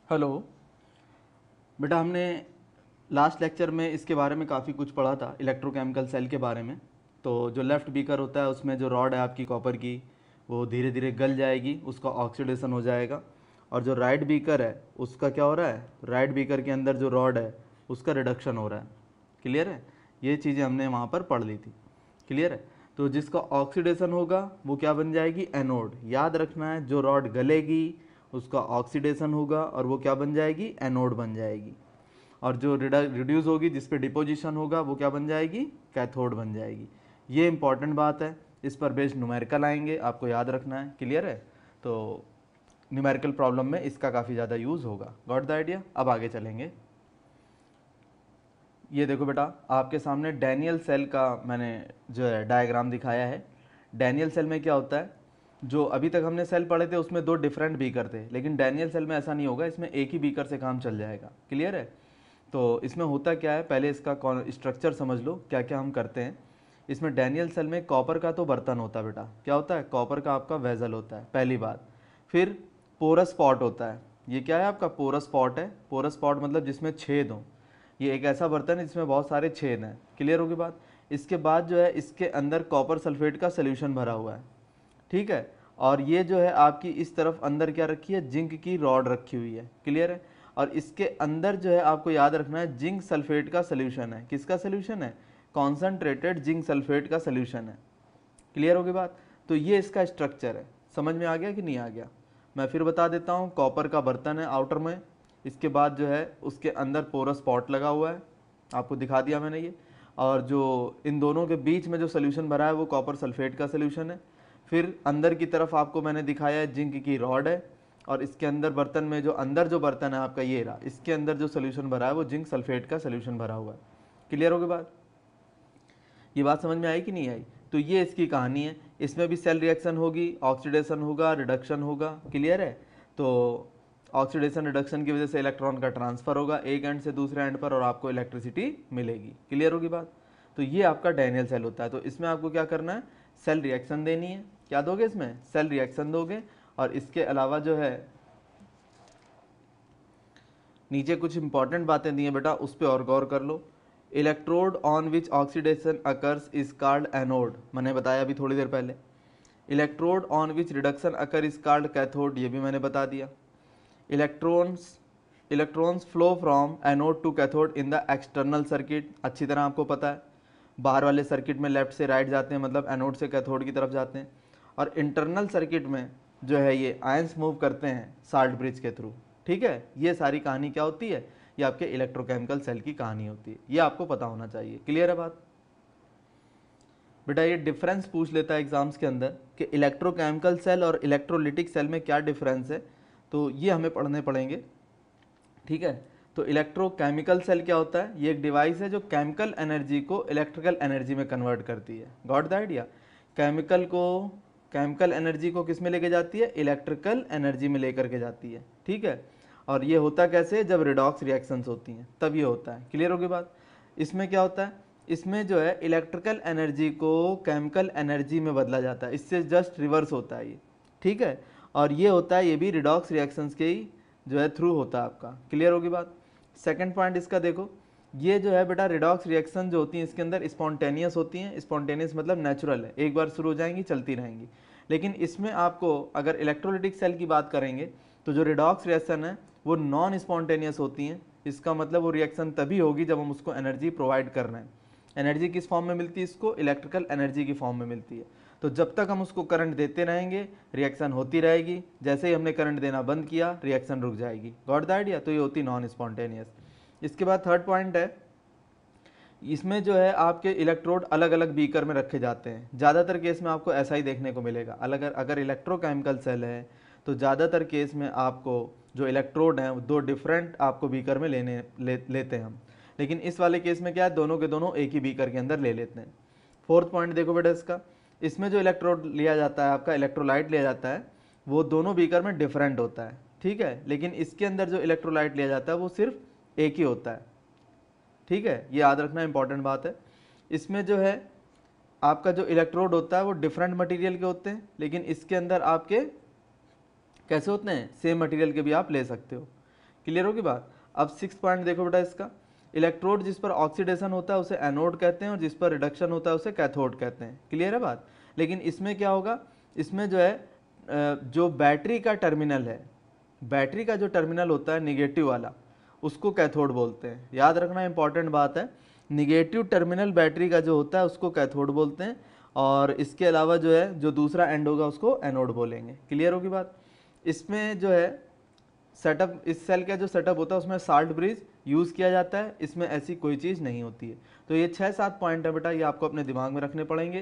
Hello बेटा, हमने last lecture में इसके बारे में काफ़ी कुछ पढ़ा था, इलेक्ट्रोकेमिकल सेल के बारे में। तो जो लेफ़्ट बीकर होता है उसमें जो रॉड है आपकी कॉपर की, वो धीरे धीरे गल जाएगी, उसका ऑक्सीडेशन हो जाएगा। और जो राइट बीकर है उसका क्या हो रहा है, राइट बीकर के अंदर जो रॉड है उसका रिडक्शन हो रहा है। क्लियर है? ये चीज़ें हमने वहाँ पर पढ़ ली थी। क्लियर है? तो जिसका ऑक्सीडेशन होगा वो क्या बन जाएगी, एनोड। याद रखना है, जो रॉड गलेगी उसका ऑक्सीडेशन होगा और वो क्या बन जाएगी, एनोड बन जाएगी। और जो रिड्यूस होगी, जिस पे डिपोजिशन होगा, वो क्या बन जाएगी, कैथोड बन जाएगी। ये इंपॉर्टेंट बात है, इस पर बेस्ड न्यूमेरिकल आएंगे, आपको याद रखना है। क्लियर है? तो न्यूमेरिकल प्रॉब्लम में इसका काफ़ी ज़्यादा यूज़ होगा। Got the idea? अब आगे चलेंगे। ये देखो बेटा, आपके सामने डैनियल सेल का मैंने जो है डायग्राम दिखाया है। डैनियल सेल में क्या होता है, जो अभी तक हमने सेल पढ़े थे उसमें दो डिफरेंट बीकर थे, लेकिन डैनियल सेल में ऐसा नहीं होगा, इसमें एक ही बीकर से काम चल जाएगा। क्लियर है? तो इसमें होता क्या है, पहले इसका स्ट्रक्चर समझ लो, क्या क्या हम करते हैं। इसमें डैनियल सेल में कॉपर का तो बर्तन होता है बेटा, क्या होता है, कॉपर का आपका वेजल होता है, पहली बात। फिर पोरस पॉट होता है। ये क्या है आपका, पोरस पॉट है। पोरस पॉट मतलब जिसमें छेद हो। ये एक ऐसा बर्तन है जिसमें बहुत सारे छेद हैं। क्लियर होगी बात? इसके बाद जो है इसके अंदर कॉपर सल्फेट का सोल्यूशन भरा हुआ है। ठीक है? और ये जो है आपकी इस तरफ अंदर क्या रखी है, जिंक की रॉड रखी हुई है। क्लियर है? और इसके अंदर जो है आपको याद रखना है, जिंक सल्फेट का सोल्यूशन है। किसका सोल्यूशन है? कॉन्सनट्रेटेड जिंक सल्फेट का सोल्यूशन है। क्लियर होगी बात? तो ये इसका स्ट्रक्चर है। समझ में आ गया कि नहीं आ गया? मैं फिर बता देता हूँ। कॉपर का बर्तन है आउटर में, इसके बाद जो है उसके अंदर पोरस पॉट लगा हुआ है, आपको दिखा दिया मैंने ये। और जो इन दोनों के बीच में जो सोल्यूशन भरा है वो कॉपर सल्फेट का सोल्यूशन है। फिर अंदर की तरफ आपको मैंने दिखाया है, जिंक की रॉड है। और इसके अंदर बर्तन में जो अंदर जो बर्तन है आपका ये रहा, इसके अंदर जो सोल्यूशन भरा है वो जिंक सल्फेट का सोल्यूशन भरा हुआ है। क्लियर होगी बात? ये बात समझ में आई कि नहीं आई? तो ये इसकी कहानी है। इसमें भी सेल रिएक्शन होगी, ऑक्सीडेशन होगा, रिडक्शन होगा। क्लियर है? तो ऑक्सीडेशन रिडक्शन की वजह से इलेक्ट्रॉन का ट्रांसफर होगा एक एंड से दूसरे एंड पर, और आपको इलेक्ट्रिसिटी मिलेगी। क्लियर होगी बात? तो ये आपका डैनियल सेल होता है। तो इसमें आपको क्या करना है, सेल रिएक्शन देनी है। क्या दोगे इसमें, सेल रिएक्शन दोगे। और इसके अलावा जो है नीचे कुछ इंपॉर्टेंट बातें दी हैं बेटा, उस पर और गौर कर लो। Electrode on which oxidation occurs is called anode, मैंने बताया अभी थोड़ी देर पहले। Electrode on which reduction occur is called cathode, ये भी मैंने बता दिया। Electrons electrons flow from anode to cathode in the external circuit, अच्छी तरह आपको पता है। बाहर वाले सर्किट में लेफ्ट से राइट जाते हैं, मतलब एनोड से कैथोड की तरफ जाते हैं। और इंटरनल सर्किट में जो है ये आयंस मूव करते हैं साल्ट ब्रिज के थ्रू। ठीक है? ये सारी कहानी क्या होती है, ये आपके इलेक्ट्रोकेमिकल सेल की कहानी होती है। ये आपको पता होना चाहिए। क्लियर है बात? बेटा ये डिफरेंस पूछ लेता है एग्जाम्स के अंदर कि इलेक्ट्रोकेमिकल सेल और इलेक्ट्रोलिटिक सेल में क्या डिफरेंस है, तो ये हमें पढ़ने पड़ेंगे। ठीक है? तो इलेक्ट्रोकेमिकल सेल क्या होता है, ये एक डिवाइस है जो केमिकल एनर्जी को इलेक्ट्रिकल एनर्जी में कन्वर्ट करती है। Got the idea? Chemical energy को किस में लेके जाती है, इलेक्ट्रिकल एनर्जी में लेकर के जाती है। ठीक है? और ये होता कैसे, जब रिडॉक्स रिएक्शंस होती हैं तब ये होता है। क्लियर होगी बात? इसमें क्या होता है, इसमें जो है इलेक्ट्रिकल एनर्जी को केमिकल एनर्जी में बदला जाता है, इससे जस्ट रिवर्स होता है ये। ठीक है? और ये होता है, ये भी रिडॉक्स रिएक्शंस के ही जो है थ्रू होता है आपका। क्लियर होगी बात? सेकंड पॉइंट इसका देखो, ये जो है बेटा रिडॉक्स रिएक्शन जो होती हैं इसके अंदर स्पॉन्टेनियस होती हैं। स्पॉन्टेनियस मतलब नेचुरल है, एक बार शुरू हो जाएंगी चलती रहेंगी। लेकिन इसमें आपको अगर इलेक्ट्रोलिटिक सेल की बात करेंगे तो जो रिडॉक्स रिएक्शन है वो नॉन स्पॉन्टेनियस होती हैं। इसका मतलब वो रिएक्शन तभी होगी जब हम उसको एनर्जी प्रोवाइड कर रहे हैं। एनर्जी किस फॉर्म में मिलती है, इसको इलेक्ट्रिकल एनर्जी की फॉर्म में मिलती है। तो जब तक हम उसको करंट देते रहेंगे रिएक्शन होती रहेगी, जैसे ही हमने करंट देना बंद किया रिएक्शन रुक जाएगी। Got the idea? तो ये होती नॉन स्पॉन्टेनियस। इसके बाद थर्ड पॉइंट है, इसमें जो है आपके इलेक्ट्रोड अलग अलग बीकर में रखे जाते हैं। ज़्यादातर केस में आपको ऐसा ही देखने को मिलेगा। अगर इलेक्ट्रोकेमिकल सेल है तो ज़्यादातर केस में आपको जो इलेक्ट्रोड हैं वो दो डिफरेंट आपको बीकर में लेते हैं हम। लेकिन इस वाले केस में क्या है, दोनों के दोनों एक ही बीकर के अंदर ले लेते हैं। फोर्थ पॉइंट देखो बेटा इसका, इसमें जो इलेक्ट्रोड लिया जाता है आपका, इलेक्ट्रोलाइट लिया जाता है, वो दोनों बीकर में डिफरेंट होता है। ठीक है? लेकिन इसके अंदर जो इलेक्ट्रोलाइट लिया जाता है वो सिर्फ एक ही होता है। ठीक है? ये याद रखना इंपॉर्टेंट बात है। इसमें जो है आपका जो इलेक्ट्रोड होता है वो डिफरेंट मटेरियल के होते हैं, लेकिन इसके अंदर आपके कैसे होते हैं, सेम मटेरियल के भी आप ले सकते हो। क्लियर होगी बात। अब 6 पॉइंट देखो बेटा इसका, इलेक्ट्रोड जिस पर ऑक्सीडेशन होता है उसे एनोड कहते हैं और जिस पर रिडक्शन होता है उसे कैथोड कहते हैं। क्लियर है बात। लेकिन इसमें क्या होगा, इसमें जो है जो बैटरी का टर्मिनल है, बैटरी का जो टर्मिनल होता है निगेटिव वाला, उसको कैथोड बोलते हैं। याद रखना इंपॉर्टेंट बात है, निगेटिव टर्मिनल बैटरी का जो होता है उसको कैथोड बोलते हैं, और इसके अलावा जो है जो दूसरा एंड होगा उसको एनोड बोलेंगे। क्लियर होगी बात। इसमें जो है सेटअप, इस सेल का जो सेटअप होता है उसमें साल्ट ब्रिज यूज़ किया जाता है, इसमें ऐसी कोई चीज़ नहीं होती है। तो ये 6-7 पॉइंट है बेटा, ये आपको अपने दिमाग में रखने पड़ेंगे,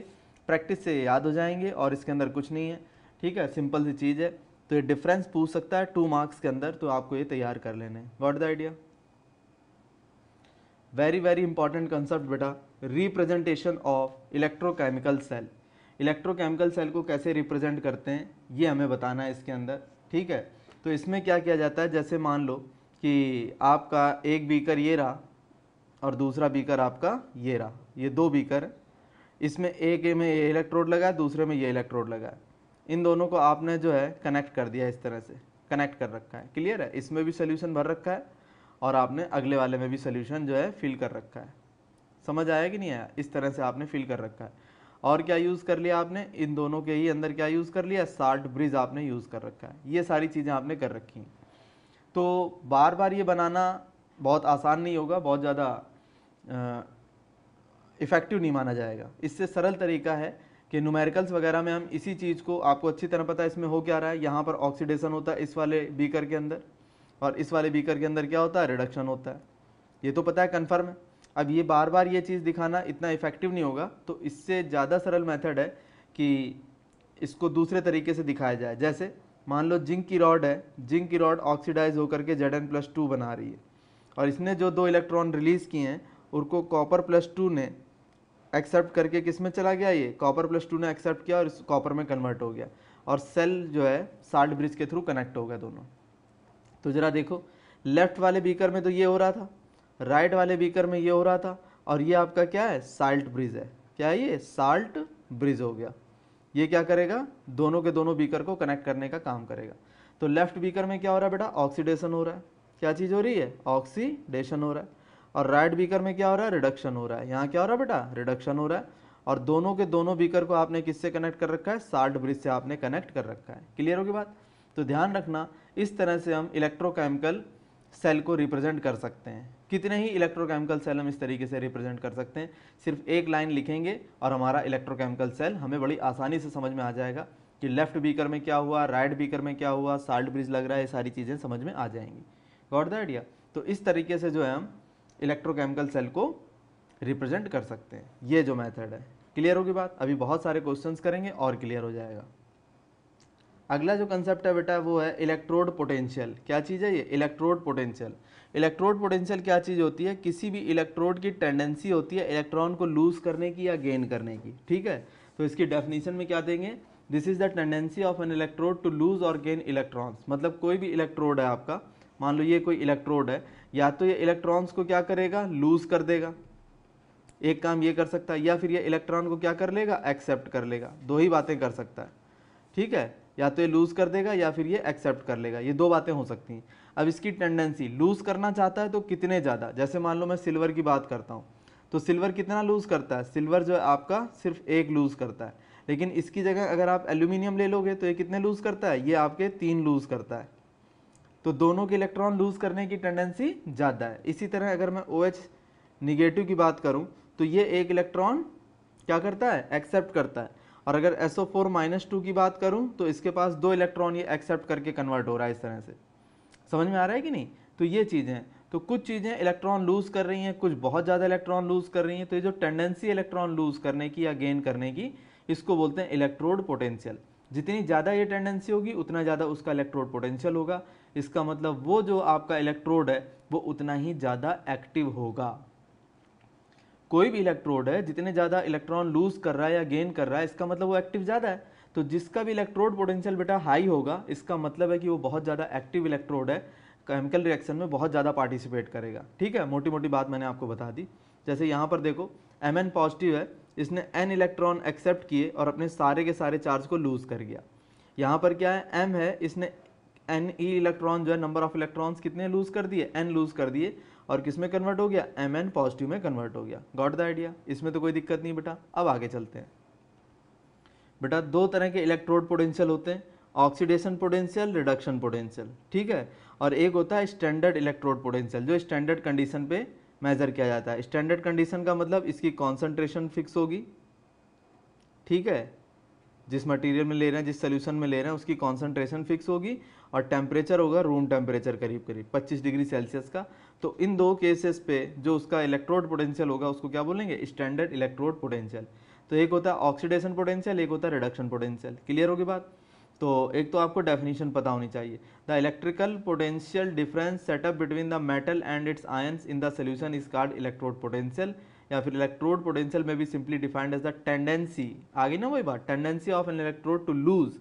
प्रैक्टिस से याद हो जाएंगे और इसके अंदर कुछ नहीं है। ठीक है, सिंपल सी चीज़ है। तो ये डिफरेंस पूछ सकता है 2 मार्क्स के अंदर, तो आपको ये तैयार कर लेने हैं। Got the idea. Very very important concept बेटा, representation of electrochemical cell. Electrochemical cell को कैसे रिप्रेजेंट करते हैं ये हमें बताना है इसके अंदर। ठीक है, तो इसमें क्या किया जाता है, जैसे मान लो कि आपका एक बीकर ये रहा और दूसरा बीकर आपका ये रहा, ये 2 बीकर है। इसमें एक में ये इलेक्ट्रोड लगा है, दूसरे में ये इलेक्ट्रोड लगा है। इन दोनों को आपने जो है कनेक्ट कर दिया, इस तरह से कनेक्ट कर रखा है। क्लियर है, इसमें भी सोल्यूशन भर रखा है और आपने अगले वाले में भी सोल्यूशन जो है फिल कर रखा है। समझ आया कि नहीं आया, इस तरह से आपने फिल कर रखा है। और क्या यूज़ कर लिया आपने, इन दोनों के ही अंदर क्या यूज़ कर लिया, साल्ट ब्रिज आपने यूज़ कर रखा है। ये सारी चीज़ें आपने कर रखी हैं। तो बार बार ये बनाना बहुत आसान नहीं होगा, बहुत ज़्यादा इफ़ेक्टिव नहीं माना जाएगा। इससे सरल तरीका है कि न्यूमेरिकल्स वगैरह में हम इसी चीज़ को, आपको अच्छी तरह पता है इसमें हो क्या रहा है, यहाँ पर ऑक्सीडेशन होता है इस वाले बीकर के अंदर, और इस वाले बीकर के अंदर क्या होता है, रिडक्शन होता है। ये तो पता है, कन्फर्म है। अब ये बार बार ये चीज़ दिखाना इतना इफेक्टिव नहीं होगा, तो इससे ज़्यादा सरल मेथड है कि इसको दूसरे तरीके से दिखाया जाए। जैसे मान लो जिंक की रॉड है, जिंक की रॉड ऑक्सीडाइज होकर के Zn+2 बना रही है, और इसने जो 2 इलेक्ट्रॉन रिलीज़ किए हैं उनको कॉपर+2 ने एक्सेप्ट करके किस में चला गया, ये कॉपर+2 ने एक्सेप्ट किया और इस कॉपर में कन्वर्ट हो गया, और सेल जो है साल्ट ब्रिज के थ्रू कनेक्ट हो गया दोनों। तो ज़रा देखो, लेफ्ट वाले बीकर में तो ये हो रहा था, राइट वाले बीकर में ये हो रहा था, और ये आपका क्या है, साल्ट ब्रिज है। क्या है ये, साल्ट ब्रिज हो गया। ये क्या करेगा, दोनों के दोनों बीकर को कनेक्ट करने का काम करेगा। तो लेफ्ट बीकर में क्या हो रहा है बेटा, ऑक्सीडेशन हो रहा है। क्या चीज़ हो रही है, ऑक्सीडेशन हो रहा है। और राइट बीकर में क्या हो रहा है, रिडक्शन हो रहा है। यहाँ क्या हो रहा है बेटा, रिडक्शन हो रहा है। और दोनों के दोनों बीकर को आपने किससे कनेक्ट कर रखा है, साल्ट ब्रिज से आपने कनेक्ट कर रखा है। क्लियर होगी बात। तो ध्यान रखना, इस तरह से हम इलेक्ट्रोकेमिकल सेल को रिप्रेजेंट कर सकते हैं। कितने ही इलेक्ट्रोकेमिकल सेल हम इस तरीके से रिप्रेजेंट कर सकते हैं। सिर्फ एक लाइन लिखेंगे और हमारा इलेक्ट्रोकेमिकल सेल हमें बड़ी आसानी से समझ में आ जाएगा कि लेफ्ट बीकर में क्या हुआ, राइट बीकर में क्या हुआ, साल्ट ब्रिज लग रहा है, ये सारी चीज़ें समझ में आ जाएंगी। Got the idea. तो इस तरीके से जो है हम इलेक्ट्रोकेमिकल सेल को रिप्रेजेंट कर सकते हैं, ये जो मेथड है। क्लियर होगी बात। अभी बहुत सारे क्वेश्चंस करेंगे और क्लियर हो जाएगा। अगला जो कंसेप्ट है बेटा वो है इलेक्ट्रोड पोटेंशियल। क्या चीज़ है ये, इलेक्ट्रोड पोटेंशियल। इलेक्ट्रोड पोटेंशियल क्या चीज़ होती है, किसी भी इलेक्ट्रोड की टेंडेंसी होती है इलेक्ट्रॉन को लूज करने की या गेन करने की। ठीक है, तो इसकी डेफिनेशन में क्या देंगे, this is the tendency of an electrode to lose और गेन इलेक्ट्रॉन्स। मतलब कोई भी इलेक्ट्रोड है आपका, मान लो ये कोई इलेक्ट्रोड है, या तो ये इलेक्ट्रॉन्स को क्या करेगा, लूज कर देगा, एक काम ये कर सकता है, या फिर ये इलेक्ट्रॉन को क्या कर लेगा, एक्सेप्ट कर लेगा। दो ही बातें कर सकता है। ठीक है, या तो ये लूज कर देगा या फिर ये एक्सेप्ट कर लेगा, ये दो बातें हो सकती हैं। अब इसकी टेंडेंसी, लूज करना चाहता है तो कितने ज़्यादा, जैसे मान लो मैं सिल्वर की बात करता हूँ, तो सिल्वर कितना लूज करता है, सिल्वर जो है आपका सिर्फ 1 लूज करता है। लेकिन इसकी जगह अगर आप एल्यूमिनियम ले लोगे तो ये कितने लूज करता है, ये आपके 3 लूज करता है। तो दोनों के इलेक्ट्रॉन लूज करने की टेंडेंसी ज़्यादा है। इसी तरह अगर मैं OH निगेटिव की बात करूँ तो ये 1 इलेक्ट्रॉन क्या करता है, एक्सेप्ट करता है। और अगर SO4-2 की बात करूं तो इसके पास 2 इलेक्ट्रॉन ये एक्सेप्ट करके कन्वर्ट हो रहा है। इस तरह से समझ में आ रहा है कि नहीं। तो ये चीज़ें हैं, तो कुछ चीज़ें इलेक्ट्रॉन लूज कर रही हैं, कुछ बहुत ज़्यादा इलेक्ट्रॉन लूज कर रही हैं। तो ये जो टेंडेंसी इलेक्ट्रॉन लूज करने की या गेन करने की, इसको बोलते हैं इलेक्ट्रोड पोटेंशियल। जितनी ज़्यादा ये टेंडेंसी होगी उतना ज़्यादा उसका इलेक्ट्रोड पोटेंशियल होगा। इसका मतलब वो जो आपका इलेक्ट्रोड है वो उतना ही ज़्यादा एक्टिव होगा। कोई भी इलेक्ट्रोड है जितने ज़्यादा इलेक्ट्रॉन लूज कर रहा है या गेन कर रहा है, इसका मतलब वो एक्टिव ज़्यादा है। तो जिसका भी इलेक्ट्रोड पोटेंशियल बेटा हाई होगा, इसका मतलब है कि वो बहुत ज़्यादा एक्टिव इलेक्ट्रोड है, केमिकल रिएक्शन में बहुत ज़्यादा पार्टिसिपेट करेगा। ठीक है, मोटी मोटी बात मैंने आपको बता दी। जैसे यहाँ पर देखो Mn पॉजिटिव है, इसने N इलेक्ट्रॉन एक्सेप्ट किए और अपने सारे के सारे चार्ज को लूज कर गया। यहाँ पर क्या है, M है, इसने एन ई इलेक्ट्रॉन जो है, नंबर ऑफ इलेक्ट्रॉन्स कितने लूज कर दिए, एन लूज कर दिए, और किस में कन्वर्ट हो गया, एम एन पॉजिटिव में कन्वर्ट हो गया। Got the idea? इसमें तो कोई दिक्कत नहीं बेटा। अब आगे चलते हैं बेटा। दो तरह के इलेक्ट्रोड पोटेंशियल होते हैं, ऑक्सीडेशन पोटेंशियल, रिडक्शन पोटेंशियल, ठीक है। और एक होता है स्टैंडर्ड इलेक्ट्रोड पोटेंशियल, जो स्टैंडर्ड कंडीशन पे मेजर किया जाता है। स्टैंडर्ड कंडीशन का मतलब इसकी कॉन्सेंट्रेशन फिक्स होगी, ठीक है, जिस मटेरियल में ले रहे हैं, जिस सोल्यूशन में ले रहे हैं उसकी कॉन्सेंट्रेशन फिक्स होगी, और टेम्परेचर होगा रूम टेम्परेचर करीब करीब 25 डिग्री सेल्सियस का। तो इन दो केसेस पे जो उसका इलेक्ट्रोड पोटेंशियल होगा उसको क्या बोलेंगे, स्टैंडर्ड इलेक्ट्रोड पोटेंशियल। तो एक होता है ऑक्सीडेशन पोटेंशियल, एक होता है रिडक्शन पोटेंशियल। क्लियर होगी बात? तो एक तो आपको डेफिनेशन पता होनी चाहिए, the electrical potential difference set up between the metal and its ions in the solution is called electrode potential, या फिर इलेक्ट्रोड पोटेंशियल में भी simply defined as the tendency, आगे ना वही बात, tendency of an electrode to lose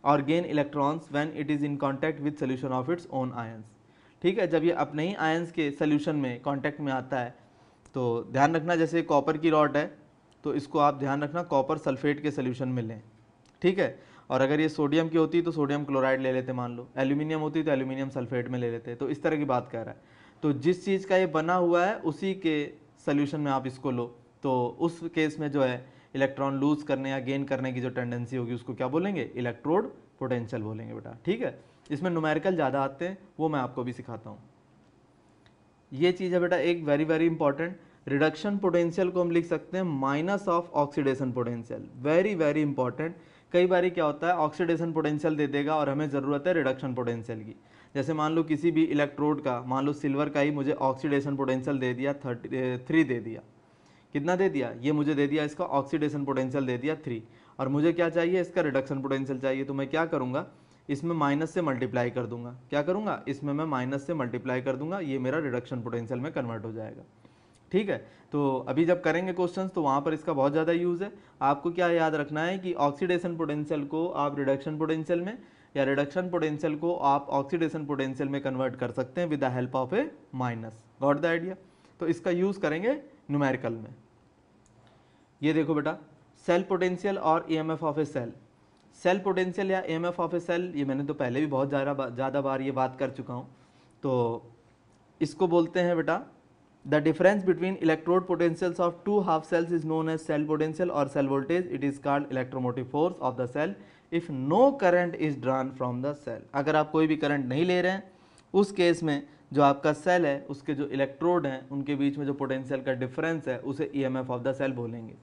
और gain electrons when it is in contact with solution of its own ions. ठीक है, जब ये अपने ही आयंस के सोल्यूशन में कांटेक्ट में आता है, तो ध्यान रखना जैसे कॉपर की रॉड है तो इसको आप ध्यान रखना कॉपर सल्फेट के सोल्यूशन में लें, ठीक है। और अगर ये सोडियम की होती तो सोडियम क्लोराइड ले लेते मान लो, एल्यूमिनियम होती तो एल्यूमिनियम सल्फेट में ले लेते। तो इस तरह की बात कर रहा है। तो जिस चीज़ का ये बना हुआ है उसी के सोल्यूशन में आप इसको लो, तो उस केस में जो है इलेक्ट्रॉन लूज करने या गेन करने की जो टेंडेंसी होगी उसको क्या बोलेंगे, इलेक्ट्रोड पोटेंशियल बोलेंगे बेटा, ठीक है। इसमें न्यूमेरिकल ज़्यादा आते हैं, वो मैं आपको भी सिखाता हूँ। ये चीज़ है बेटा एक very very important. Reduction potential को हम लिख सकते हैं minus of oxidation potential, very very important. कई बार क्या होता है ऑक्सीडेशन पोटेंशियल दे देगा और हमें ज़रूरत है रिडक्शन पोटेंशियल की। जैसे मान लो किसी भी इलेक्ट्रोड का, मान लो सिल्वर का ही मुझे ऑक्सीडेशन पोटेंशियल दे दिया 3 दे दिया, कितना दे दिया, ये मुझे दे दिया इसका ऑक्सीडेशन पोटेंशियल दे दिया 3, और मुझे क्या चाहिए, इसका रिडक्शन पोटेंशियल चाहिए। तो मैं क्या करूँगा, इसमें माइनस से मल्टीप्लाई कर दूंगा, क्या करूँगा, इसमें मैं माइनस से मल्टीप्लाई कर दूंगा, ये मेरा रिडक्शन पोटेंशियल में कन्वर्ट हो जाएगा, ठीक है। तो अभी जब करेंगे क्वेश्चंस तो वहाँ पर इसका बहुत ज़्यादा यूज़ है। आपको क्या याद रखना है कि ऑक्सीडेशन पोटेंशियल को आप रिडक्शन पोटेंशियल में, या रिडक्शन पोटेंशियल को आप ऑक्सीडेशन पोटेंशियल में कन्वर्ट कर सकते हैं with the help of e minus. Got the idea? तो इसका यूज़ करेंगे न्यूमेरिकल में। ये देखो बेटा, सेल पोटेंशियल और EMF of a cell. Cell potential या ईएमएफ ऑफ ए सेल, ये मैंने तो पहले भी बहुत ज़्यादा बार ये बात कर चुका हूँ। तो इसको बोलते हैं बेटा the difference between electrode potentials of two half cells is known as cell potential और cell voltage. It is called electromotive force of the cell if no current is drawn from the cell. अगर आप कोई भी current नहीं ले रहे हैं उस केस में जो आपका सेल है उसके जो इलेक्ट्रोड हैं उनके बीच में जो पोटेंशियल का डिफरेंस है उसे ईएमएफ ऑफ द सेल बोलेंगे।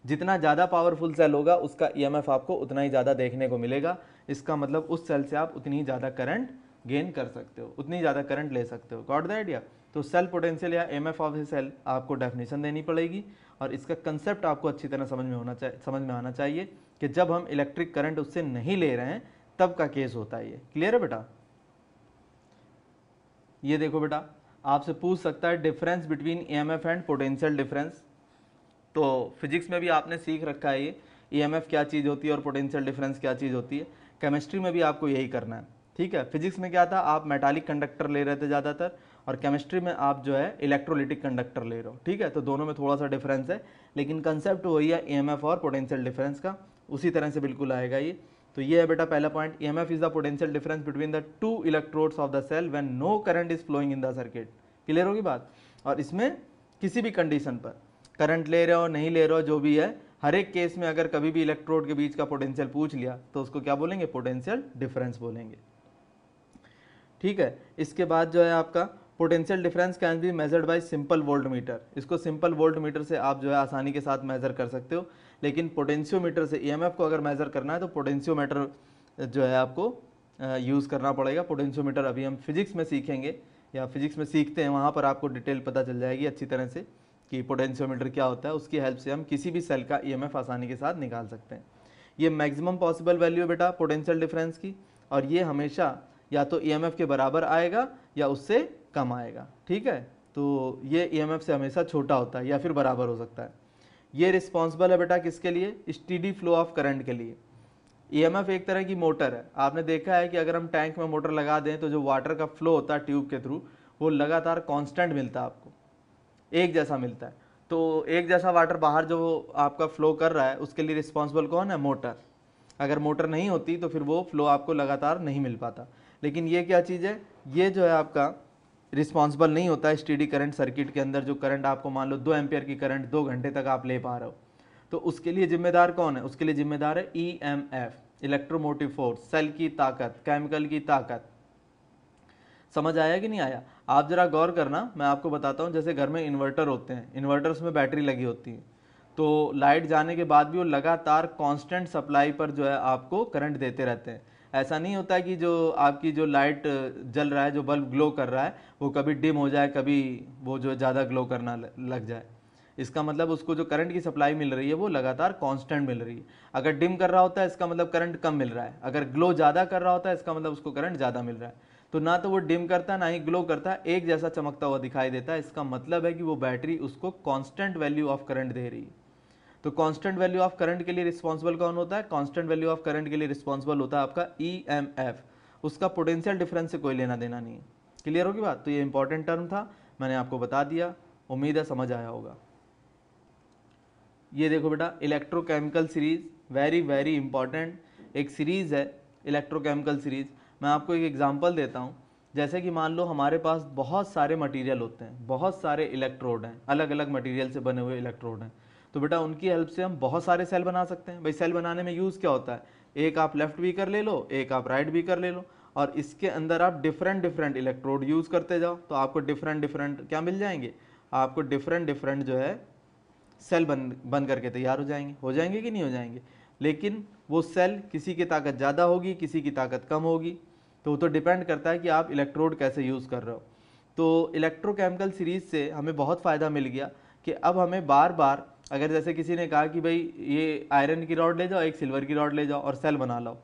जितना ज़्यादा पावरफुल सेल होगा उसका ईएमएफ आपको उतना ही ज़्यादा देखने को मिलेगा। इसका मतलब उस सेल से आप उतनी ही ज़्यादा करंट गेन कर सकते हो, उतनी ज़्यादा करंट ले सकते हो। Got the idea? तो सेल पोटेंशियल या ईएमएफ ऑफ ए सेल आपको डेफिनेशन देनी पड़ेगी और इसका कंसेप्ट आपको अच्छी तरह समझ में आना चाहिए कि जब हम इलेक्ट्रिक करंट उससे नहीं ले रहे हैं तब का केस होता है ये। क्लियर है बेटा? ये देखो बेटा, आपसे पूछ सकता है difference between EMF and potential difference. तो फिजिक्स में भी आपने सीख रखा है ये ईएमएफ क्या चीज़ होती है और पोटेंशियल डिफरेंस क्या चीज़ होती है। केमिस्ट्री में भी आपको यही करना है, ठीक है। फिजिक्स में क्या था, आप मेटालिक कंडक्टर ले रहे थे ज़्यादातर, और केमिस्ट्री में आप जो है इलेक्ट्रोलिटिक कंडक्टर ले रहे हो, ठीक है। तो दोनों में थोड़ा सा डिफरेंस है, लेकिन कंसेप्ट वही है ईएमएफ और पोटेंशियल डिफरेंस का, उसी तरह से बिल्कुल आएगा ये। तो ये है बेटा पहला point, EMF is the potential difference between the two electrodes of the cell when no current is flowing in the circuit. Clear होगी बात? और इसमें किसी भी कंडीशन पर करंट ले रहे हो नहीं ले रहे हो जो भी है, हर एक केस में अगर कभी भी इलेक्ट्रोड के बीच का पोटेंशियल पूछ लिया तो उसको क्या बोलेंगे, पोटेंशियल डिफरेंस बोलेंगे, ठीक है। इसके बाद जो है आपका potential difference can be measured by simple volt meter. इसको सिंपल वोल्ट मीटर से आप जो है आसानी के साथ मेजर कर सकते हो, लेकिन पोटेंशियोमीटर से ईएमएफ को अगर मेजर करना है तो पोटेंशियोमीटर जो है आपको यूज़ करना पड़ेगा। पोटेंशियोमीटर अभी हम फिजिक्स में सीखेंगे या फिजिक्स में सीखते हैं, वहाँ पर आपको डिटेल पता चल जाएगी अच्छी तरह से कि पोटेंशियोमीटर क्या होता है। उसकी हेल्प से हम किसी भी सेल का ईएमएफ आसानी के साथ निकाल सकते हैं। ये मैक्सिमम पॉसिबल वैल्यू है बेटा पोटेंशियल डिफरेंस की, और ये हमेशा या तो ईएमएफ के बराबर आएगा या उससे कम आएगा, ठीक है। तो ये ईएमएफ से हमेशा छोटा होता है या फिर बराबर हो सकता है। ये रिस्पॉन्सिबल है बेटा किसके लिए, स्टीडी फ्लो ऑफ करंट के लिए। ईएमएफ एक तरह की मोटर है, आपने देखा है कि अगर हम टैंक में मोटर लगा दें तो जो वाटर का फ्लो होता है ट्यूब के थ्रू वो लगातार कांस्टेंट मिलता है, आपको एक जैसा मिलता है। तो एक जैसा वाटर बाहर जो आपका फ्लो कर रहा है उसके लिए रिस्पॉन्सिबल कौन है, मोटर। अगर मोटर नहीं होती तो फिर वो फ्लो आपको लगातार नहीं मिल पाता। लेकिन ये क्या चीज़ है, ये जो है आपका रिस्पॉन्सिबल नहीं होता है स्टेडी करंट सर्किट के अंदर, जो करंट आपको मान लो 2 एम्पियर की करंट 2 घंटे तक आप ले पा रहे हो। तो उसके लिए जिम्मेदार कौन है, उसके लिए जिम्मेदार है ईएमएफ, इलेक्ट्रोमोटिव फोर्स, सेल की ताकत, केमिकल की ताकत। समझ आया कि नहीं आया? आप जरा गौर करना, मैं आपको बताता हूँ। जैसे घर में इन्वर्टर होते हैं, इन्वर्टर्स में बैटरी लगी होती है, तो लाइट जाने के बाद भी वो लगातार कांस्टेंट सप्लाई पर जो है आपको करंट देते रहते हैं। ऐसा नहीं होता है कि जो आपकी जो लाइट जल रहा है, जो बल्ब ग्लो कर रहा है, वो कभी डिम हो जाए, कभी वो जो ज़्यादा ग्लो करना लग जाए। इसका मतलब उसको जो करंट की सप्लाई मिल रही है वो लगातार कांस्टेंट मिल रही है। अगर डिम कर रहा होता है इसका मतलब करंट कम मिल रहा है, अगर ग्लो ज़्यादा कर रहा होता है इसका मतलब उसको करंट ज़्यादा मिल रहा है। तो ना तो वो डिम करता है ना ही ग्लो करता है, एक जैसा चमकता हुआ दिखाई देता है। इसका मतलब है कि वो बैटरी उसको कांस्टेंट वैल्यू ऑफ करंट दे रही है। तो कांस्टेंट वैल्यू ऑफ करंट के लिए रिस्पॉन्सिबल कौन होता है? कांस्टेंट वैल्यू ऑफ करंट के लिए रिस्पॉन्सिबल होता है आपका ईएमएफ। उसका पोटेंशियल डिफरेंस से कोई लेना देना नहीं है। क्लियर होगी बात? तो ये इंपॉर्टेंट टर्म था, मैंने आपको बता दिया, उम्मीद है समझ आया होगा। ये देखो बेटा, electrochemical series, very very important एक सीरीज है इलेक्ट्रोकेमिकल सीरीज। मैं आपको एक एग्जांपल देता हूँ। जैसे कि मान लो हमारे पास बहुत सारे मटेरियल होते हैं, बहुत सारे इलेक्ट्रोड हैं, अलग अलग मटेरियल से बने हुए इलेक्ट्रोड हैं। तो बेटा उनकी हेल्प से हम बहुत सारे सेल बना सकते हैं। भाई सेल बनाने में यूज़ क्या होता है, एक आप लेफ्ट बीकर ले लो, एक आप राइट बीकर ले लो, और इसके अंदर आप डिफरेंट डिफरेंट इलेक्ट्रोड यूज़ करते जाओ, तो आपको डिफरेंट डिफरेंट क्या मिल जाएंगे, आपको डिफरेंट डिफरेंट जो है सेल बन करके तैयार हो जाएंगे कि नहीं हो जाएंगे। लेकिन वो सेल किसी की ताकत ज़्यादा होगी, किसी की ताकत कम होगी, तो वो तो डिपेंड करता है कि आप इलेक्ट्रोड कैसे यूज़ कर रहे हो। तो इलेक्ट्रोकेमिकल सीरीज़ से हमें बहुत फ़ायदा मिल गया कि अब हमें बार बार, अगर जैसे किसी ने कहा कि भाई ये आयरन की रॉड ले जाओ, एक सिल्वर की रॉड ले जाओ और सेल बना लो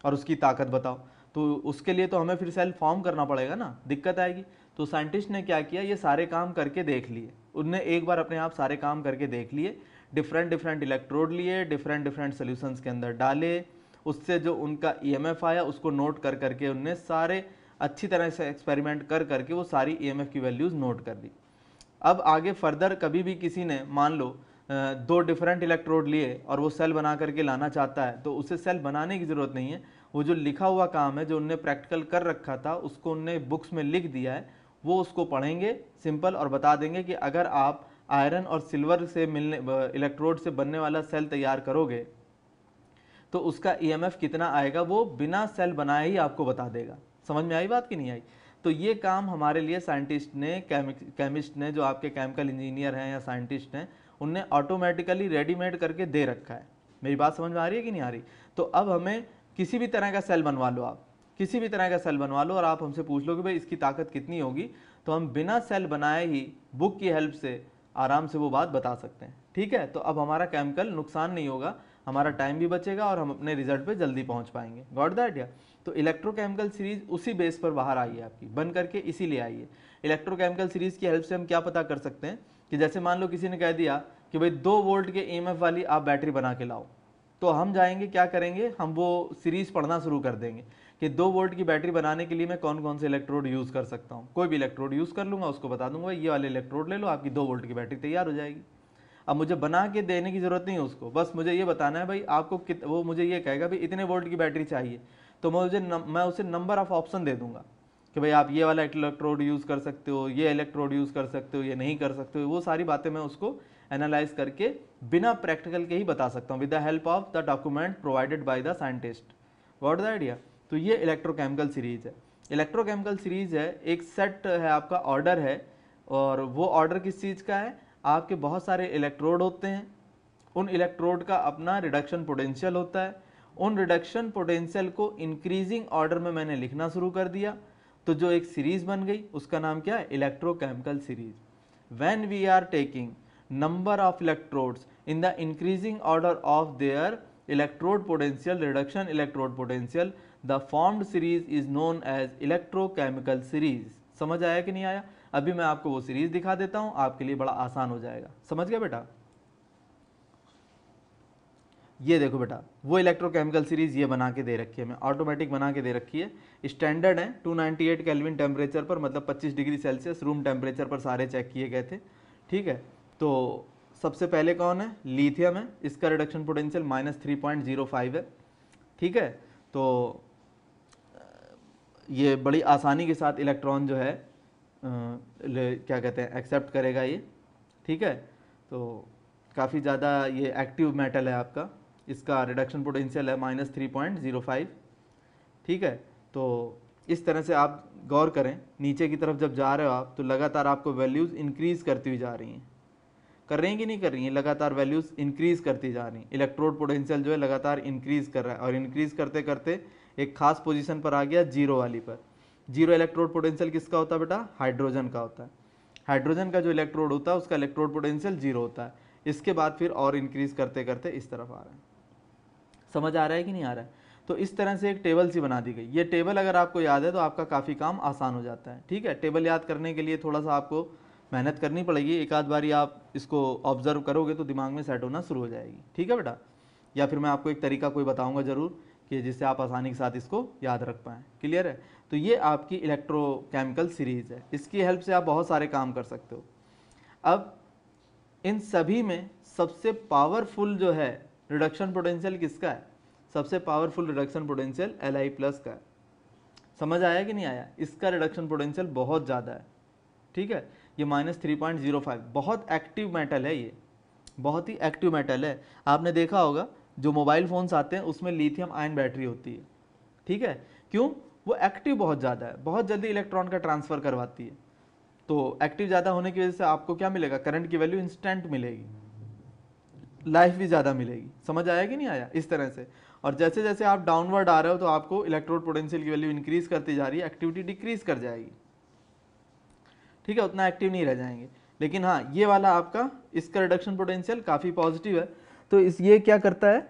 और उसकी ताकत बताओ, तो उसके लिए तो हमें फिर सेल फॉर्म करना पड़ेगा ना, दिक्कत आएगी। तो साइंटिस्ट ने क्या किया, ये सारे काम करके देख लिए, उनने एक बार अपने आप सारे काम करके देख लिए, डिफरेंट डिफरेंट इलेक्ट्रोड लिए, डिफरेंट डिफरेंट सोल्यूशंस के अंदर डाले, उससे जो उनका ईएमएफ आया उसको नोट कर करके उनने सारे अच्छी तरह से एक्सपेरिमेंट कर करके वो सारी ईएमएफ की वैल्यूज़ नोट कर दी। अब आगे फर्दर कभी भी किसी ने मान लो 2 डिफरेंट इलेक्ट्रोड लिए और वो सेल बना करके लाना चाहता है, तो उसे सेल बनाने की ज़रूरत नहीं है। वो जो लिखा हुआ काम है, जो उनने प्रैक्टिकल कर रखा था, उसको उनने बुक्स में लिख दिया है, वो उसको पढ़ेंगे सिंपल और बता देंगे कि अगर आप आयरन और सिल्वर से मिलने इलेक्ट्रोड से बनने वाला सेल तैयार करोगे तो उसका ईएमएफ कितना आएगा, वो बिना सेल बनाए ही आपको बता देगा। समझ में आई बात कि नहीं आई? तो ये काम हमारे लिए साइंटिस्ट ने, केमिस्ट ने, जो आपके केमिकल इंजीनियर हैं या साइंटिस्ट हैं, उनने ऑटोमेटिकली रेडीमेड करके दे रखा है। मेरी बात समझ में आ रही है कि नहीं आ रही? तो अब हमें किसी भी तरह का सेल बनवा लो, आप किसी भी तरह का सेल बनवा लो और आप हमसे पूछ लो कि भाई इसकी ताकत कितनी होगी, तो हम बिना सेल बनाए ही बुक की हेल्प से आराम से वो बात बता सकते हैं। ठीक है, तो अब हमारा केमिकल नुकसान नहीं होगा, हमारा टाइम भी बचेगा और हम अपने रिजल्ट पे जल्दी पहुंच पाएंगे। गॉट दैट या? तो इलेक्ट्रोकेमिकल सीरीज उसी बेस पर बाहर आई है आपकी, बन करके इसीलिए आई है। इलेक्ट्रोकेमिकल सीरीज की हेल्प से हम क्या पता कर सकते हैं कि जैसे मान लो किसी ने कह दिया कि भाई 2 वोल्ट के ईएमएफ वाली आप बैटरी बना के लाओ, तो हम जाएंगे क्या करेंगे, हम वो सीरीज पढ़ना शुरू कर देंगे कि 2 वोल्ट की बैटरी बनाने के लिए मैं कौन कौन से इलेक्ट्रोड यूज़ कर सकता हूँ। कोई भी इलेक्ट्रोड यूज़ कर लूँगा, उसको बता दूंगा ये वाले इलेक्ट्रोड ले लो, आपकी 2 वोल्ट की बैटरी तैयार हो जाएगी। अब मुझे बना के देने की ज़रूरत नहीं है उसको, बस मुझे ये बताना है भाई आपको वो मुझे ये कहेगा भाई इतने वोल्ट की बैटरी चाहिए, तो मैं उसे नंबर ऑफ ऑप्शन दे दूंगा कि भाई आप ये वाला इलेक्ट्रोड यूज़ कर सकते हो, ये इलेक्ट्रोड यूज़ कर सकते हो, ये नहीं कर सकते हो। वो सारी बातें मैं उसको एनालाइज करके बिना प्रैक्टिकल के ही बता सकता हूँ, with the help of the document provided by the scientist. What the idea? तो ये इलेक्ट्रोकेमिकल सीरीज है। इलेक्ट्रोकेमिकल सीरीज है, एक सेट है आपका, ऑर्डर है, और वो ऑर्डर किस चीज़ का है, आपके बहुत सारे इलेक्ट्रोड होते हैं, उन इलेक्ट्रोड का अपना रिडक्शन पोटेंशियल होता है, उन रिडक्शन पोटेंशियल को इंक्रीजिंग ऑर्डर में मैंने लिखना शुरू कर दिया, तो जो एक सीरीज बन गई उसका नाम क्या है, electrochemical series. When we are taking number of electrodes in the increasing order of their electrode potential, reduction electrode potential, the formed series is known as electrochemical series. समझ आया कि नहीं आया? अभी मैं आपको वो सीरीज दिखा देता हूं, आपके लिए बड़ा आसान हो जाएगा। समझ गया बेटा? ये देखो बेटा, वो इलेक्ट्रोकेमिकल सीरीज ये बना के दे रखी है, मैं ऑटोमेटिक बना के दे रखी है, स्टैंडर्ड है 298 केल्विन टेम्परेचर पर, मतलब 25 डिग्री सेल्सियस रूम टेम्परेचर पर सारे चेक किए गए थे। ठीक है, तो सबसे पहले कौन है, लिथियम है, इसका रिडक्शन पोटेंशियल -3.05 है। ठीक है, तो ये बड़ी आसानी के साथ इलेक्ट्रॉन जो है क्या कहते हैं एक्सेप्ट करेगा ये, ठीक है। तो काफ़ी ज़्यादा ये एक्टिव मेटल है आपका, इसका रिडक्शन पोटेंशियल है -3.05, ठीक है। तो इस तरह से आप गौर करें, नीचे की तरफ जब जा रहे हो आप तो लगातार आपको वैल्यूज़ इंक्रीज़ करती हुई जा रही हैं, कर रही हैं कि नहीं कर रही हैं, लगातार वैल्यूज़ इंक्रीज़ करती जा रही हैं। इलेक्ट्रोड पोटेंशियल जो है लगातार इंक्रीज़ कर रहा है और इंक्रीज़ करते करते एक खास पोजीशन पर आ गया जीरो वाली पर। जीरो इलेक्ट्रोड पोटेंशियल किसका होता है बेटा? हाइड्रोजन का होता है। हाइड्रोजन का जो इलेक्ट्रोड होता है उसका इलेक्ट्रोड पोटेंशियल जीरो होता है। इसके बाद फिर और इंक्रीज़ करते करते इस तरफ आ रहा है। समझ आ रहा है कि नहीं आ रहा है? तो इस तरह से एक टेबल सी बना दी गई। ये टेबल अगर आपको याद है तो आपका काफ़ी काम आसान हो जाता है, ठीक है। टेबल याद करने के लिए थोड़ा सा आपको मेहनत करनी पड़ेगी, एक आध बारी आप इसको ऑब्जर्व करोगे तो दिमाग में सेट होना शुरू हो जाएगी, ठीक है बेटा। या फिर मैं आपको एक तरीका कोई बताऊंगा ज़रूर कि जिससे आप आसानी के साथ इसको याद रख पाएँ, क्लियर है। तो ये आपकी इलेक्ट्रोकेमिकल सीरीज़ है, इसकी हेल्प से आप बहुत सारे काम कर सकते हो। अब इन सभी में सबसे पावरफुल जो है रिडक्शन पोटेंशियल किसका है? सबसे पावरफुल रिडक्शन पोटेंशियल Li+ का है। समझ आया कि नहीं आया? इसका रिडक्शन पोटेंशियल बहुत ज़्यादा है, ठीक है। ये -3.05 बहुत एक्टिव मेटल है, ये बहुत ही एक्टिव मेटल है। आपने देखा होगा जो मोबाइल फ़ोन्स आते हैं उसमें लिथियम आयन बैटरी होती है, ठीक है। क्यों? वो एक्टिव बहुत ज़्यादा है, बहुत जल्दी इलेक्ट्रॉन का ट्रांसफ़र करवाती है। तो एक्टिव ज़्यादा होने की वजह से आपको क्या मिलेगा? करंट की वैल्यू इंस्टेंट मिलेगी, लाइफ भी ज़्यादा मिलेगी। समझ आया कि नहीं आया? इस तरह से। और जैसे जैसे आप डाउनवर्ड आ रहे हो तो आपको इलेक्ट्रोड पोटेंशियल की वैल्यू इंक्रीज करती जा रही है, एक्टिविटी डिक्रीज कर जाएगी, ठीक है, उतना एक्टिव नहीं रह जाएंगे। लेकिन हाँ, ये वाला आपका इसका रिडक्शन पोटेंशियल काफ़ी पॉजिटिव है। तो इस ये क्या करता है,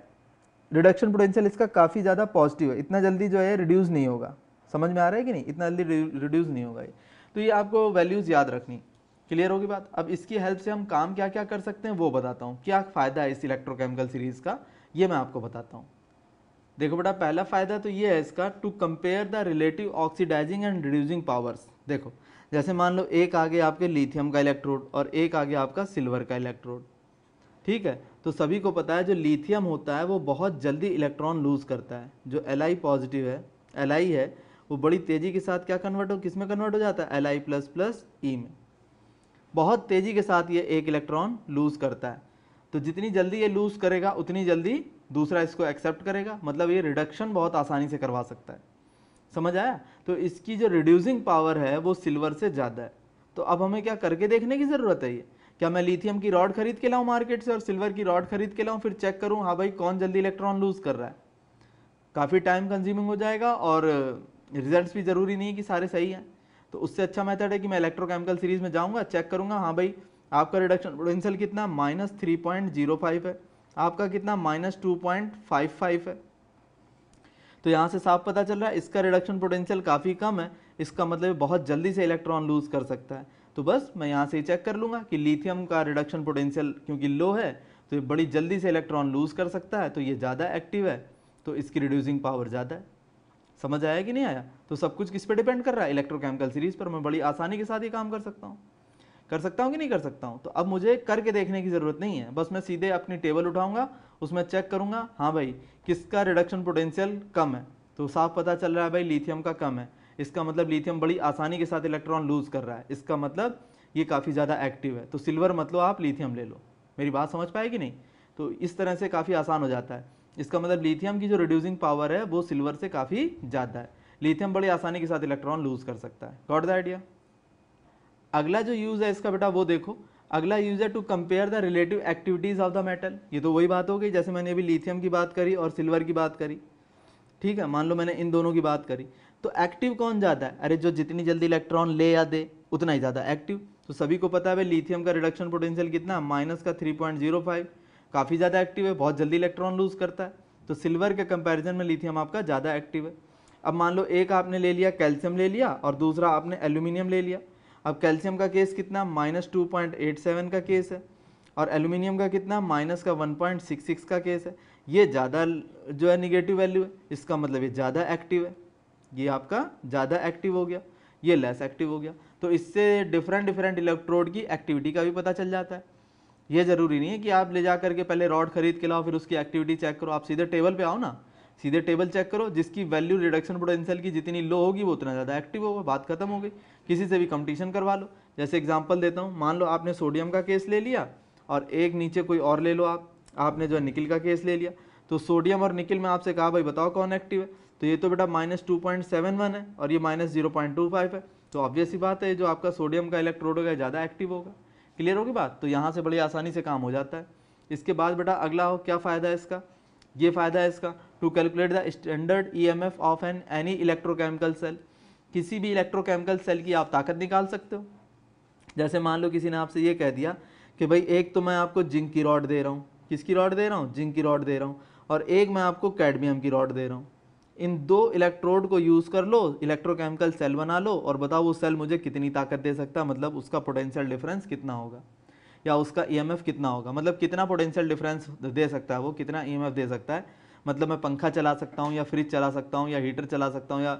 रिडक्शन पोटेंशियल इसका काफ़ी ज़्यादा पॉजिटिव है, इतना जल्दी जो है रिड्यूस नहीं होगा। समझ में आ रहा है कि नहीं? इतना जल्दी रिड्यूस नहीं होगा ये। तो ये आपको वैल्यूज़ याद रखनी, क्लियर होगी बात। अब इसकी हेल्प से हम काम क्या क्या कर सकते हैं वो बताता हूँ। क्या फ़ायदा है इस इलेक्ट्रोकेमिकल सीरीज़ का, ये मैं आपको बताता हूँ। देखो बेटा, पहला फ़ायदा तो ये है इसका, to compare the relative oxidising and reducing powers. देखो जैसे मान लो एक आगे आपके लिथियम का इलेक्ट्रोड और एक आगे आपका सिल्वर का इलेक्ट्रोड, ठीक है। तो सभी को पता है जो लिथियम होता है वो बहुत जल्दी इलेक्ट्रॉन लूज करता है। जो Li पॉजिटिव है, Li है, वो बड़ी तेज़ी के साथ क्या कन्वर्ट हो, किस में कन्वर्ट हो जाता है? Li++ E में। बहुत तेज़ी के साथ ये एक इलेक्ट्रॉन लूज करता है। तो जितनी जल्दी ये लूज करेगा उतनी जल्दी दूसरा इसको एक्सेप्ट करेगा, मतलब ये रिडक्शन बहुत आसानी से करवा सकता है। समझ आया? तो इसकी जो रिड्यूसिंग पावर है वो सिल्वर से ज़्यादा है। तो अब हमें क्या करके देखने की ज़रूरत है, ये क्या मैं लिथियम की रॉड खरीद के लाऊं मार्केट से और सिल्वर की रॉड खरीद के लाऊं, फिर चेक करूं हाँ भाई कौन जल्दी इलेक्ट्रॉन लूज कर रहा है? काफ़ी टाइम कंज्यूमिंग हो जाएगा और रिजल्ट्स भी ज़रूरी नहीं कि सारे सही हैं। तो उससे अच्छा मेथड है कि मैं इलेक्ट्रोकेमिकल सीरीज़ में जाऊंगा, चेक करूंगा हाँ भाई आपका रिडक्शन पोटेंशियल कितना, -3.05 है, आपका कितना, -2.55 है। तो यहाँ से साफ पता चल रहा है इसका रिडक्शन पोटेंशियल काफ़ी कम है, इसका मतलब बहुत जल्दी से इलेक्ट्रॉन लूज कर सकता है। तो बस मैं यहाँ से ही चेक कर लूँगा कि लिथियम का रिडक्शन पोटेंशियल क्योंकि लो है तो ये बड़ी जल्दी से इलेक्ट्रॉन लूज कर सकता है, तो ये ज़्यादा एक्टिव है, तो इसकी रिड्यूसिंग पावर ज़्यादा है। समझ आया कि नहीं आया? तो सब कुछ किस पे डिपेंड कर रहा है? इलेक्ट्रोकेमिकल सीरीज पर। मैं बड़ी आसानी के साथ ये काम कर सकता हूँ कि नहीं कर सकता हूँ? तो अब मुझे करके देखने की ज़रूरत नहीं है, बस मैं सीधे अपनी टेबल उठाऊंगा, उसमें चेक करूंगा हाँ भाई किसका रिडक्शन पोटेंशियल कम है। तो साफ पता चल रहा है भाई लिथियम का कम है, इसका मतलब लिथियम बड़ी आसानी के साथ इलेक्ट्रॉन लूज कर रहा है, इसका मतलब ये काफ़ी ज़्यादा एक्टिव है। तो सिल्वर मत लो आप, लिथियम ले लो। मेरी बात समझ पाए कि नहीं? तो इस तरह से काफ़ी आसान हो जाता है। इसका मतलब लिथियम की जो रिड्यूसिंग पावर है वो सिल्वर से काफ़ी ज़्यादा है। लिथियम बड़ी आसानी के साथ इलेक्ट्रॉन लूज कर सकता है। Got the idea? अगला जो यूज़ है इसका बेटा वो देखो, अगला यूज़ है to compare the relative activities of the metal. ये तो वही बात हो गई जैसे मैंने अभी लिथियम की बात करी और सिल्वर की बात करी, ठीक है। मान लो मैंने इन दोनों की बात करी, तो एक्टिव कौन ज़्यादा है? अरे जो जितनी जल्दी इलेक्ट्रॉन ले या दे उतना ही ज़्यादा एक्टिव। तो सभी को पता है भाई लिथियम का रिडक्शन पोटेंशियल कितना, -3.05, काफ़ी ज़्यादा एक्टिव है, बहुत जल्दी इलेक्ट्रॉन लूज करता है। तो सिल्वर के कंपैरिजन में लिथियम आपका ज़्यादा एक्टिव है। अब मान लो एक आपने ले लिया कैल्शियम ले लिया और दूसरा आपने एल्यूमिनियम ले लिया। अब कैल्शियम का केस कितना, -2.87 का केस है, और एल्यूमिनियम का कितना, -1.66 का केस है। ये ज़्यादा जो है निगेटिव वैल्यू है, इसका मतलब ये ज़्यादा एक्टिव है, ये आपका ज़्यादा एक्टिव हो गया, ये लेस एक्टिव हो गया। तो इससे डिफरेंट इलेक्ट्रोड की एक्टिविटी का भी पता चल जाता है। ये ज़रूरी नहीं है कि आप ले जा करके पहले रॉड खरीद के लाओ फिर उसकी एक्टिविटी चेक करो, आप सीधे टेबल पे आओ ना, सीधे टेबल चेक करो, जिसकी वैल्यू रिडक्शन पोटेंशियल की जितनी लो होगी वो उतना ज़्यादा एक्टिव होगा, बात खत्म हो गई। किसी से भी कंपटीशन करवा लो। जैसे एग्जांपल देता हूँ, मान लो आपने सोडियम का केस ले लिया और एक नीचे कोई और ले लो, आपने जो है निकिल का केस ले लिया। तो सोडियम और निकिल में आपसे कहा भाई बताओ कौन एक्टिव है, तो ये तो बेटा -2.71 है और ये -0.25 है। तो ऑब्वियस ही बात है जो आपका सोडियम का इलेक्ट्रोड होगा ज़्यादा एक्टिव होगा। क्लियर होगी बात? तो यहाँ से बड़ी आसानी से काम हो जाता है। इसके बाद बेटा अगला हो, क्या फ़ायदा है इसका? ये फ़ायदा है इसका, to calculate the standard EMF of any electrochemical cell. किसी भी इलेक्ट्रोकेमिकल सेल की आप ताकत निकाल सकते हो। जैसे मान लो किसी ने आपसे ये कह दिया कि भाई एक तो मैं आपको जिंक की रॉड दे रहा हूँ, किसकी रॉड दे रहा हूँ? जिंक की रॉड दे रहा हूँ, और एक मैं आपको कैडमियम की रॉड दे रहा हूँ। इन दो इलेक्ट्रोड को यूज़ कर लो, इलेक्ट्रोकेमिकल सेल बना लो और बताओ वो सेल मुझे कितनी ताकत दे सकता है, मतलब उसका पोटेंशियल डिफरेंस कितना होगा या उसका ईएमएफ कितना होगा, मतलब कितना पोटेंशियल डिफरेंस दे सकता है वो, कितना ईएमएफ दे सकता है। मतलब मैं पंखा चला सकता हूँ या फ्रिज चला सकता हूँ या हीटर चला सकता हूँ या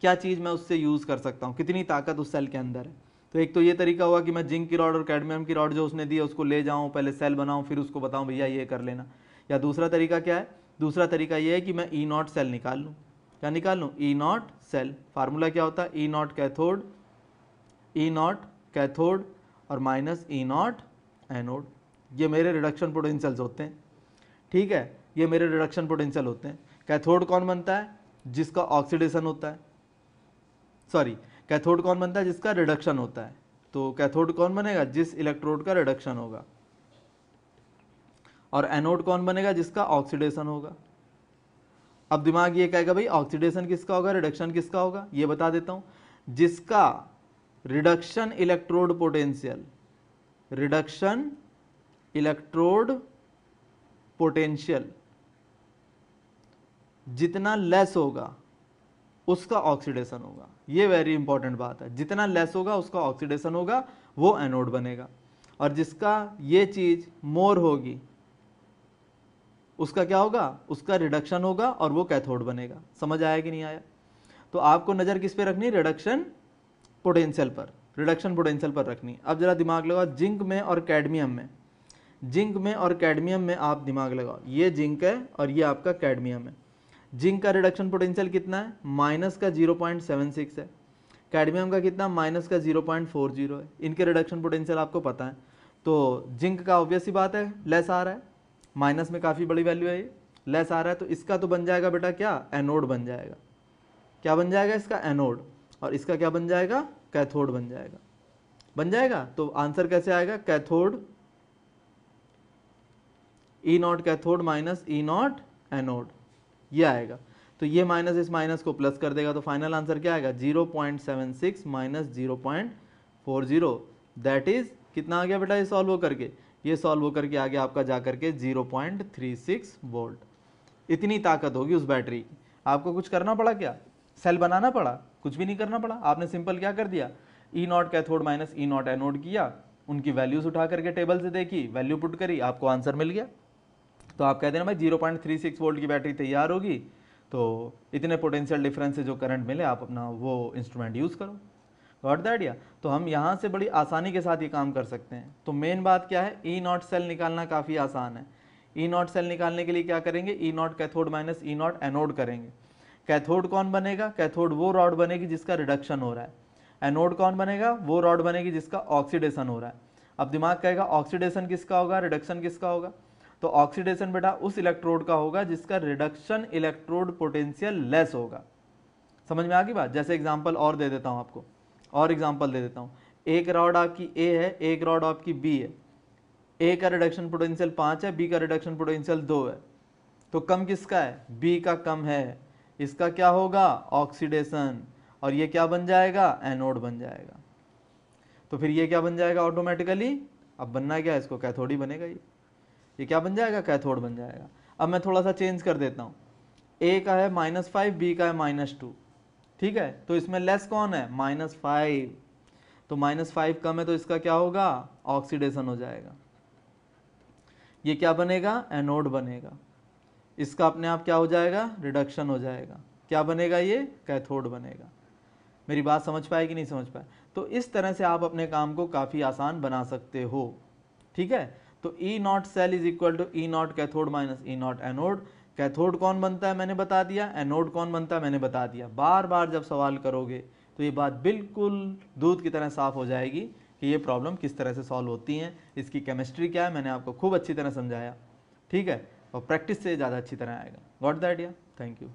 क्या चीज़ मैं उससे यूज़ कर सकता हूँ, कितनी ताकत उस सेल के अंदर है। तो एक तो ये तरीका हुआ कि मैं जिंक की रॉड और कैडमियम की रॉड जो उसने दी है उसको ले जाऊँ, पहले सेल बनाऊँ, फिर उसको बताऊँ भैया ये कर लेना। या दूसरा तरीका क्या है? दूसरा तरीका ये है कि मैं E0 सेल निकाल लूँ। क्या निकाल लूँ? E0 cell. फार्मूला क्या होता है? E0 कैथोड, E0 कैथोड और -E0 एनोड। ये मेरे रिडक्शन पोटेंशियल्स होते हैं। ठीक है, ये मेरे रिडक्शन पोटेंशियल होते हैं। कैथोड कौन बनता है? जिसका ऑक्सीडेशन होता है, सॉरी, कैथोड कौन बनता है? जिसका रिडक्शन होता है। तो कैथोड कौन बनेगा? जिस इलेक्ट्रोड का रिडक्शन होगा। और एनोड कौन बनेगा? जिसका ऑक्सीडेशन होगा। अब दिमाग ये कहेगा भाई ऑक्सीडेशन किसका होगा, रिडक्शन किसका होगा? ये बता देता हूं। जिसका reduction electrode potential, reduction electrode potential जितना लेस होगा उसका ऑक्सीडेशन होगा। ये वेरी इंपॉर्टेंट बात है, जितना लेस होगा उसका ऑक्सीडेशन होगा, वो एनोड बनेगा। और जिसका ये चीज मोर होगी उसका क्या होगा? उसका रिडक्शन होगा और वो कैथोड बनेगा। समझ आया कि नहीं आया? तो आपको नजर किस पे रखनी? रिडक्शन पोटेंशियल पर, रिडक्शन पोटेंशियल पर रखनी। अब जरा दिमाग लगाओ, जिंक में और कैडमियम में, जिंक में और कैडमियम में आप दिमाग लगाओ, ये जिंक है और ये आपका कैडमियम है। जिंक का रिडक्शन पोटेंशियल कितना है? -0.76 है। कैडमियम का कितना? -0.40 है। इनके रिडक्शन पोटेंशियल आपको पता है। तो जिंक का ऑब्वियस ही बात है लेस आ रहा है, माइनस में काफ़ी बड़ी वैल्यू है, ये लेस आ रहा है, तो इसका तो बन जाएगा बेटा क्या? एनोड बन जाएगा। क्या बन जाएगा इसका? एनोड। और इसका क्या बन जाएगा? कैथोड बन जाएगा। बन जाएगा। तो आंसर कैसे आएगा? Cathode, E0 cathode -E0 anode, ये आएगा। तो ये माइनस इस माइनस को प्लस कर देगा, तो फाइनल आंसर क्या आएगा? 0.76 -0.40। दैट इज कितना आ गया बेटा? ये सॉल्व हो करके, ये सॉल्व हो करके आ गया आपका जा करके 0.36 वोल्ट। इतनी ताकत होगी उस बैटरी की। आपको कुछ करना पड़ा क्या? सेल बनाना पड़ा? कुछ भी नहीं करना पड़ा। आपने सिंपल क्या कर दिया? E0 कैथोड -E0 एनोड किया, उनकी वैल्यूज उठा करके टेबल से देखी, वैल्यू पुट करी, आपको आंसर मिल गया। तो आप कहते हैं ना भाई 0.36 वोल्ट की बैटरी तैयार होगी, तो इतने पोटेंशियल डिफरेंस से जो करंट मिले आप अपना वो इंस्ट्रूमेंट यूज़ करो। Got the idea? तो हम यहाँ से बड़ी आसानी के साथ ये काम कर सकते हैं। तो मेन बात क्या है? E0 सेल निकालना काफ़ी आसान है। E0 सेल निकालने के लिए क्या करेंगे? E0 कैथोड -E0 एनोड करेंगे। कैथोड कौन बनेगा? कैथोड वो रॉड बनेगी जिसका रिडक्शन हो रहा है। एनोड कौन बनेगा? वो रॉड बनेगी जिसका ऑक्सीडेशन हो रहा है। अब दिमाग कहेगा ऑक्सीडेशन किसका होगा, रिडक्शन किसका होगा? तो ऑक्सीडेशन बेटा उस इलेक्ट्रोड का होगा जिसका रिडक्शन इलेक्ट्रोड पोटेंशियल लेस होगा। समझ में आ गई बात? जैसे एग्जांपल और दे देता हूं आपको, और एग्जांपल दे देता हूं। एक रॉड आपकी ए है, एक रॉड आपकी बी है। ए का रिडक्शन पोटेंशियल 5 है, बी का रिडक्शन पोटेंशियल 2 है। तो कम किसका है? बी का कम है। इसका क्या होगा? ऑक्सीडेशन। और ये क्या बन जाएगा? एनोड बन जाएगा। तो फिर ये क्या बन जाएगा ऑटोमेटिकली? अब बनना क्या है इसको? कैथोड ही बनेगा। ये क्या बन जाएगा? कैथोड बन जाएगा। अब मैं थोड़ा सा चेंज कर देता हूँ। ए का है -5, बी का है -2। ठीक है, तो इसमें लेस कौन है? -5। तो -5 कम है तो इसका क्या होगा? ऑक्सीडेशन हो जाएगा। ये क्या बनेगा? एनोड बनेगा। इसका अपने आप क्या हो जाएगा? रिडक्शन हो जाएगा। क्या बनेगा? ये कैथोड बनेगा। मेरी बात समझ पाए कि नहीं समझ पाए? तो इस तरह से आप अपने काम को काफ़ी आसान बना सकते हो। ठीक है, तो E0 cell is equal to E0 cathode -E0 anode. Cathode कौन बनता है मैंने बता दिया, एनोड कौन बनता है मैंने बता दिया। बार बार जब सवाल करोगे तो ये बात बिल्कुल दूध की तरह साफ हो जाएगी कि ये प्रॉब्लम किस तरह से सॉल्व होती हैं, इसकी केमिस्ट्री क्या है, मैंने आपको खूब अच्छी तरह समझाया। ठीक है, और प्रैक्टिस से ज़्यादा अच्छी तरह आएगा। Got the idea? Thank you.